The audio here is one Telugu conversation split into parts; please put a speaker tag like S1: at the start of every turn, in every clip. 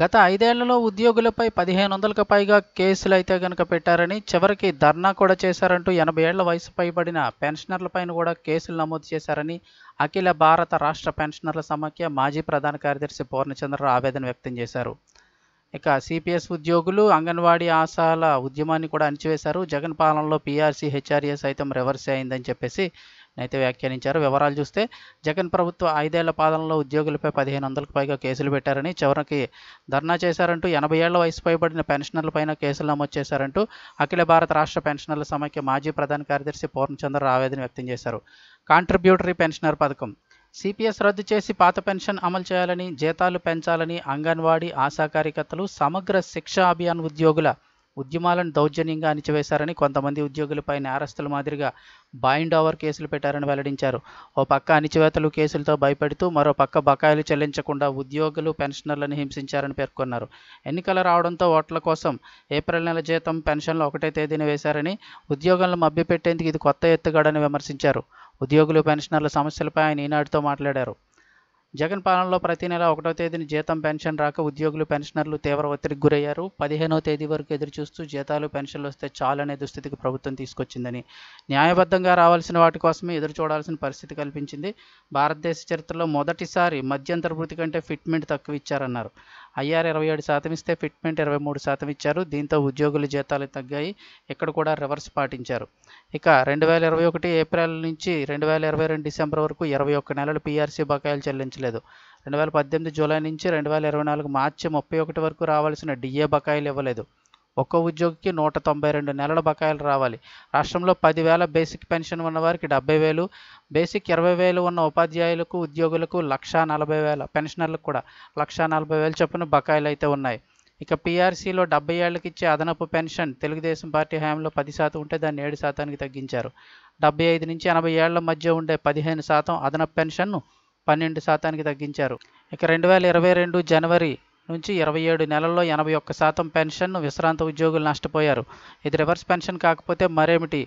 S1: గత 5 ఏళ్లలో ఉద్యోగులపై 1500కు పైగా కేసులైతే గనుక పెట్టారని, చివరికి ధర్నా కూడా చేశారంటూ 80 ఏళ్ల వయసు పైబడిన పెన్షనర్లపైన కూడా కేసులు నమోదు చేశారని అఖిల భారత రాష్ట్ర పెన్షనర్ల సమాఖ్య మాజీ ప్రధాన కార్యదర్శి పూర్ణచంద్రరావు ఆవేదన వ్యక్తం చేశారు. ఇక సిపిఎస్ ఉద్యోగులు, అంగన్వాడీ ఆశాల ఉద్యమాన్ని కూడా అణిచివేశారు. జగన్ పాలనలో పీఆర్సీ, హెచ్ఆర్ఏ సైతం రివర్స్ అయిందని చెప్పేసి అయితే వ్యాఖ్యానించారు. వివరాలు చూస్తే జగన్ ప్రభుత్వ 5 ఏళ్ల పాలనలో ఉద్యోగులపై 1500కు పైగా కేసులు పెట్టారని, చివరికి ధర్నా చేశారంటూ 80 ఏళ్ల వయసు పైబడిన పెన్షనర్లపైన కేసులు నమోదు చేశారంటూ అఖిల భారత రాష్ట్ర పెన్షనర్ల సమాఖ్య మాజీ ప్రధాన కార్యదర్శి పూర్ణచంద్రరావు ఆవేదన వ్యక్తం చేశారు. కాంట్రిబ్యూటరీ పెన్షనర్ పథకం సిపిఎస్ రద్దు చేసి పాత పెన్షన్ అమలు చేయాలని, జీతాలు పెంచాలని అంగన్వాడీ ఆశా కార్యకర్తలు, సమగ్ర శిక్ష అభియాన్ ఉద్యోగుల ఉద్యమాలను దౌర్జన్యంగా అణిచివేశారని, కొంతమంది ఉద్యోగులపై నేరస్తుల మాదిరిగా బైండ్ ఓవర్ కేసులు పెట్టారని వెల్లడించారు. ఓ పక్క అణిచివేతలు, కేసులతో భయపెడుతూ మరో పక్క బకాయిలు చెల్లించకుండా ఉద్యోగులు, పెన్షనర్లను హింసించారని పేర్కొన్నారు. ఎన్నికలు రావడంతో ఓట్ల కోసం ఏప్రిల్ నెల జీతం, పెన్షన్లు ఒకటే తేదీన వేశారని, ఉద్యోగులను మభ్యపెట్టేందుకు ఇది కొత్త ఎత్తుగడని విమర్శించారు. ఉద్యోగులు, పెన్షనర్ల సమస్యలపై ఆయన ఈనాడుతో మాట్లాడారు. జగన్ పాలనలో ప్రతి నెల 1వ తేదీన జీతం, పెన్షన్ రాక ఉద్యోగులు, పెన్షనర్లు తీవ్ర ఒత్తిడికి గురయ్యారు. 15వ తేదీ వరకు ఎదురుచూస్తూ జీతాలు, పెన్షన్లు వస్తే చాలనే దుస్థితికి ప్రభుత్వం తీసుకొచ్చిందని, న్యాయబద్ధంగా రావాల్సిన వాటి కోసమే ఎదురు చూడాల్సిన పరిస్థితి కల్పించింది. భారతదేశ చరిత్రలో మొదటిసారి మధ్యంతర భృతి కంటే ఫిట్మెంట్ తక్కువ ఇచ్చారన్నారు. ఐఆర్ 27% ఇస్తే ఫిట్మెంట్ 23% ఇచ్చారు. దీంతో ఉద్యోగుల జీతాలు తగ్గాయి. ఇక్కడ కూడా రివర్స్ పాటించారు. ఇక 2021 ఏప్రిల్ నుంచి 2022 డిసెంబర్ వరకు 21 నెలలు పీఆర్సీ బకాయిలు చెల్లించలేదు. 2018 జూలై నుంచి 2024 మార్చి 31 వరకు రావాల్సిన డిఏ బకాయిలు ఇవ్వలేదు. ఒక్కో ఉద్యోగికి 192 నెలల బకాయిలు రావాలి. రాష్ట్రంలో 10,000 బేసిక్ పెన్షన్ ఉన్నవారికి 70,000, బేసిక్ 20,000 ఉన్న ఉపాధ్యాయులకు, ఉద్యోగులకు 140,000, పెన్షనర్లకు కూడా 140,000 చొప్పున బకాయిలు అయితే ఉన్నాయి. ఇక పీఆర్సీలో 70 ఏళ్లకి ఇచ్చే అదనపు పెన్షన్ తెలుగుదేశం పార్టీ హయాంలో 10% ఉంటే దాన్ని 7%కి తగ్గించారు. 75 నుంచి 80 ఏళ్ల మధ్య ఉండే 15% అదనపు పెన్షన్ను 12%కి తగ్గించారు. ఇక 2022 జనవరి నుంచి 27 నెలల్లో 81% పెన్షన్ను విశ్రాంత ఉద్యోగులు నష్టపోయారు. ఇది రివర్స్ పెన్షన్ కాకపోతే మరేమిటి?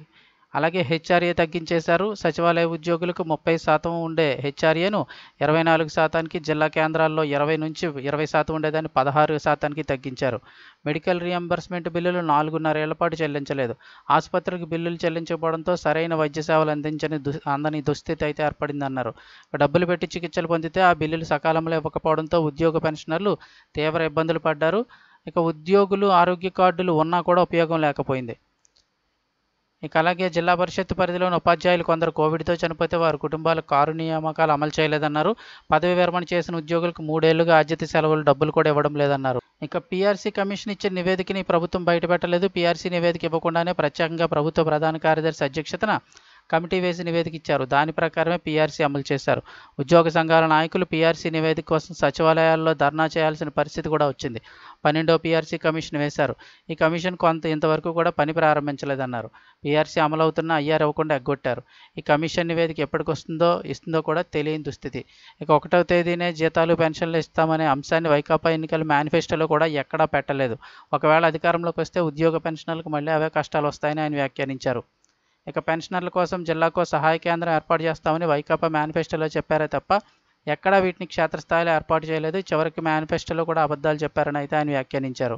S1: అలాగే హెచ్ఆర్ఏ తగ్గించేశారు. సచివాలయ ఉద్యోగులకు 30% ఉండే హెచ్ఆర్ఏను 24%కి, జిల్లా కేంద్రాల్లో 20 నుంచి 20% ఉండేదాన్ని 16%కి తగ్గించారు. మెడికల్ రీయింబర్స్మెంట్ బిల్లులు 4.5 ఏళ్ల పాటు చెల్లించలేదు. ఆసుపత్రికి బిల్లులు చెల్లించకపోవడంతో సరైన వైద్య సేవలు అందని దుస్థితి అయితే ఏర్పడిందన్నారు. డబ్బులు పెట్టి చికిత్సలు పొందితే ఆ బిల్లులు సకాలంలో ఇవ్వకపోవడంతో ఉద్యోగ పెన్షనర్లు తీవ్ర ఇబ్బందులు పడ్డారు. ఇక ఉద్యోగులు ఆరోగ్య కార్డులు ఉన్నా కూడా ఉపయోగం లేకపోయింది. ఇక అలాగే జిల్లా పరిషత్ పరిధిలోని ఉపాధ్యాయులు కొందరు కోవిడ్తో చనిపోతే వారి కుటుంబాలకు కారు నియామకాలు అమలు చేయలేదన్నారు. పదవి విరమణ చేసిన ఉద్యోగులకు 3 ఏళ్లుగా ఆద్యత సెలవులు డబ్బులు కూడా ఇవ్వడం లేదన్నారు. ఇక పీఆర్సీ కమిషన్ ఇచ్చిన నివేదికని ప్రభుత్వం బయటపెట్టలేదు. పీఆర్సీ నివేదిక ఇవ్వకుండానే ప్రత్యేకంగా ప్రభుత్వ ప్రధాన కార్యదర్శి అధ్యక్షతన కమిటీ వేసి నివేదిక ఇచ్చారు. దాని ప్రకారమే పీఆర్సీ అమలు చేశారు. ఉద్యోగ సంఘాల నాయకులు పీఆర్సీ నివేదిక కోసం సచివాలయాల్లో ధర్నా చేయాల్సిన పరిస్థితి కూడా వచ్చింది. 12వ పీఆర్సీ కమిషన్ వేశారు. ఈ కమిషన్ ఇంతవరకు కూడా పని ప్రారంభించలేదన్నారు. పీఆర్సీ అమలవుతున్న ఐఆర్ ఇవ్వకుండా ఎగ్గొట్టారు. ఈ కమిషన్ నివేదిక ఎప్పటికి ఇస్తుందో కూడా తెలియని దుస్థితి. ఇక 1వ తేదీనే జీతాలు, పెన్షన్లు ఇస్తామనే అంశాన్ని వైకాపా ఎన్నికల మేనిఫెస్టోలో కూడా ఎక్కడా పెట్టలేదు. ఒకవేళ అధికారంలోకి వస్తే ఉద్యోగ పెన్షనర్లకు మళ్ళీ అవే కష్టాలు వస్తాయని ఆయన వ్యాఖ్యానించారు. ఇక పెన్షనర్ల కోసం జిల్లాకో సహాయ కేంద్రం ఏర్పాటు చేస్తామని వైకాపా మేనిఫెస్టోలో చెప్పారే తప్ప ఎక్కడా వీటిని క్షేత్రస్థాయిలో ఏర్పాటు చేయలేదు. చివరికి మేనిఫెస్టోలో కూడా అబద్ధాలు చెప్పారని అయితే ఆయన వ్యాఖ్యానించారు.